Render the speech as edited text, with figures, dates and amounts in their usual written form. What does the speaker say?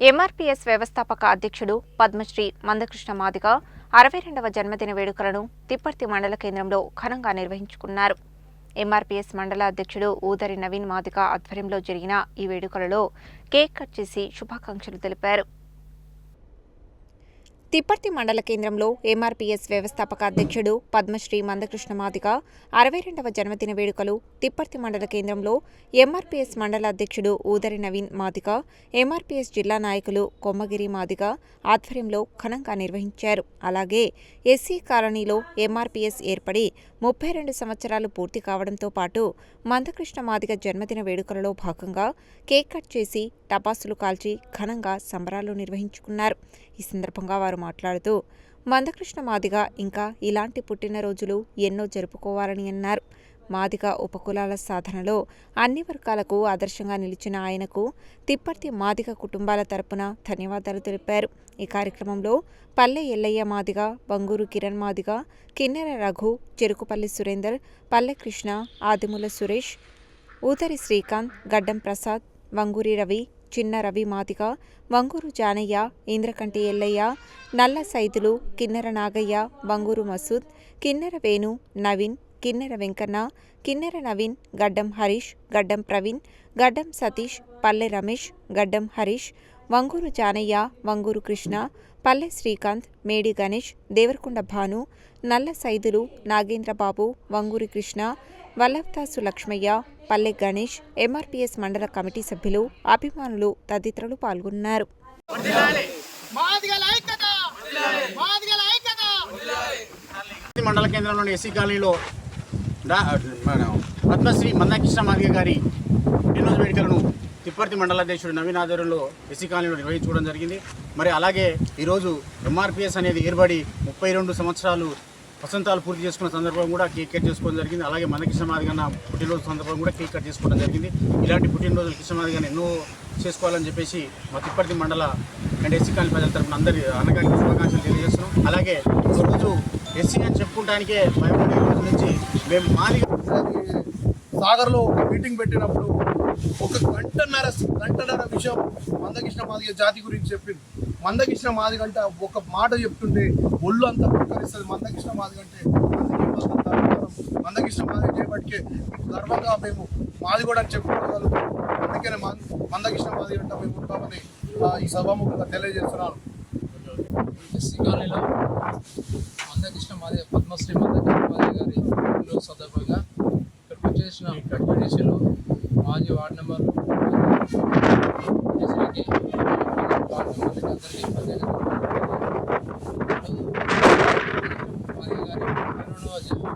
MRPS వ్యవస్థాపక అధ్యక్షుడు పద్మశ్రీ మందకృష్ణ మాదిగ 62వ జన్మదిన వేడుకలను తిప్పర్తి మండల కేంద్రంలో ఘనంగా నిర్వహించుకున్నారు. ఎంఆర్పీఎస్ మండల అధ్యక్షుడు ఊదరి నవీన్ మాదిగ ఆధ్వర్యంలో జరిగిన ఈ వేడుకలలో కేక్ కట్ చేసి శుభాకాంక్షలు తెలిపారు. తిప్పర్తి మండల కేంద్రంలో ఎంఆర్పీఎస్ వ్యవస్థాపక అధ్యక్షుడు పద్మశ్రీ మందకృష్ణ మాదిగ 62వ జన్మదిన వేడుకలు తిప్పర్తి మండల కేంద్రంలో ఎంఆర్పీఎస్ మండల అధ్యక్షుడు ఊదరి నవీన్ మాదిగ, ఎంఆర్పీఎస్ జిల్లా నాయకులు కొమ్మగిరి మాదిగ ఆధ్వర్యంలో ఘనంగా నిర్వహించారు. అలాగే ఎస్సీ కాలనీలో ఎంఆర్పీఎస్ ఏర్పడి 32 సంవత్సరాలు పూర్తి కావడంతో పాటు మందకృష్ణ మాదిగ జన్మదిన వేడుకలలో భాగంగా కేక్ కట్ చేసి టపాసులు కాల్చి ఘనంగా సంబరాలు నిర్వహించుకున్నారు. ఈ సందర్భంగా వారు మాట్లాడుతూ మందకృష్ణ మాదిగ ఇంకా ఇలాంటి పుట్టినరోజులు ఎన్నో జరుపుకోవాలని అన్నారు. మాదిగ ఉపకులాల సాధనలో అన్ని వర్గాలకు ఆదర్శంగా నిలిచిన ఆయనకు తిప్పర్తి మాదిగ కుటుంబాల తరపున ధన్యవాదాలు తెలిపారు. ఈ కార్యక్రమంలో పల్లె ఎల్లయ్య మాదిగ, బంగూరు కిరణ్ మాదిగ, కిన్నెర రఘు, చెరుకుపల్లి సురేందర్, పల్లె కృష్ణ, ఆదిముల సురేష్, ఊదరి శ్రీకాంత్, గడ్డం ప్రసాద్, వంగూరి రవి, చిన్న రవి మాదిగ, వంగూరు జానయ్య, ఇంద్రకంటి ఎల్లయ్య, నల్ల సైదులు, కిన్నెర నాగయ్య, వంగూరు మసూద్, కిన్నెర వేణు, నవీన్, కిన్నెర వెంకన్న, కిన్నెర నవీన్, గడ్డం హరీష్, గడ్డం ప్రవీణ్, గడ్డం సతీష్, పల్లె రమేష్, గడ్డం హరీష్, వంగూరు జానయ్య, వంగూరు కృష్ణ, పల్లె శ్రీకాంత్, మేడి గణేష్, దేవరకొండ భాను, నల్ల సైదులు, నాగేంద్రబాబు, వంగూరి కృష్ణ, వల్లభదాసు లక్ష్మయ్య, పల్లె గణేష్, ఎంఆర్పీఎస్ మండల కమిటీ సభ్యులు, అభిమానులు తదితరులు పాల్గొన్నారు. మండల కేంద్రంలోని ఎస్సీ కాలనీలో పద్మశ్రీ మందకృష్ణ మాదిగ గారి పుట్టినరోజు వేడుకలను తిప్పర్తి మండల అధ్యక్షుడు నవీన్ ఆధ్వర్యంలో ఎస్సీ కాలనీలో నిర్వహించుకోవడం జరిగింది. మరి అలాగే ఈరోజు ఎంఆర్పీఎస్ అనేది ఏర్పడి 32 సంవత్సరాలు వసంతాలు పూర్తి చేసుకున్న సందర్భం కూడా కేక్ కట్ చేసుకోవడం జరిగింది. అలాగే మందకృష్ణ మాదిగ పుట్టినరోజు సందర్భం కూడా కేక్ కట్ చేసుకోవడం జరిగింది. ఇలాంటి పుట్టినరోజులు కృష్ణ మాదిగ ఎన్నో చేసుకోవాలని చెప్పేసి మా తిప్పర్తి మండల అండ్ ఎస్సీ కాలనీ ప్రజల తరఫున అందరి అనగారికి శుభాకాంక్షలు తెలియజేస్తున్నాం. అలాగే ఒకరోజు ఎస్సీ అని చెప్పుకోవడానికే భయపడే రోజు నుంచి మేము మాదిగ సాగర్లో మీటింగ్ పెట్టినప్పుడు ఒక గంటన్నర విషయం మందకృష్ణ మాదిగ జాతి గురించి చెప్పింది. మందకృష్ణ మాదిగ అంటే ఒక మాట చెప్తుంటే ఒళ్ళు అంతా పుక్కరిస్తుంది. మందకృష్ణ మాదిగ అంటే మందకృష్ణ మాదిగ చేపట్టికే గర్వంగా మేము మాదిగూడ అని చెప్పుకోగలుగుతాం. అందుకనే మందకృష్ణ మాదిగ అంటే మేము ఉంటామని ఈ సభాముఖంగా తెలియజేస్తున్నాను. శ్రీకాళీలో మందకృష్ణ మాదిగ పద్మశ్రీ మందకృష్ణ మాదిగ గారి పుట్టినరోజు సందర్భంగా ఇక్కడికి వచ్చేసిన ఎంపీటీసీలు, మాజీ వార్డు మెంబర్లు, వార్డు మెంబర్లకి అందరికీ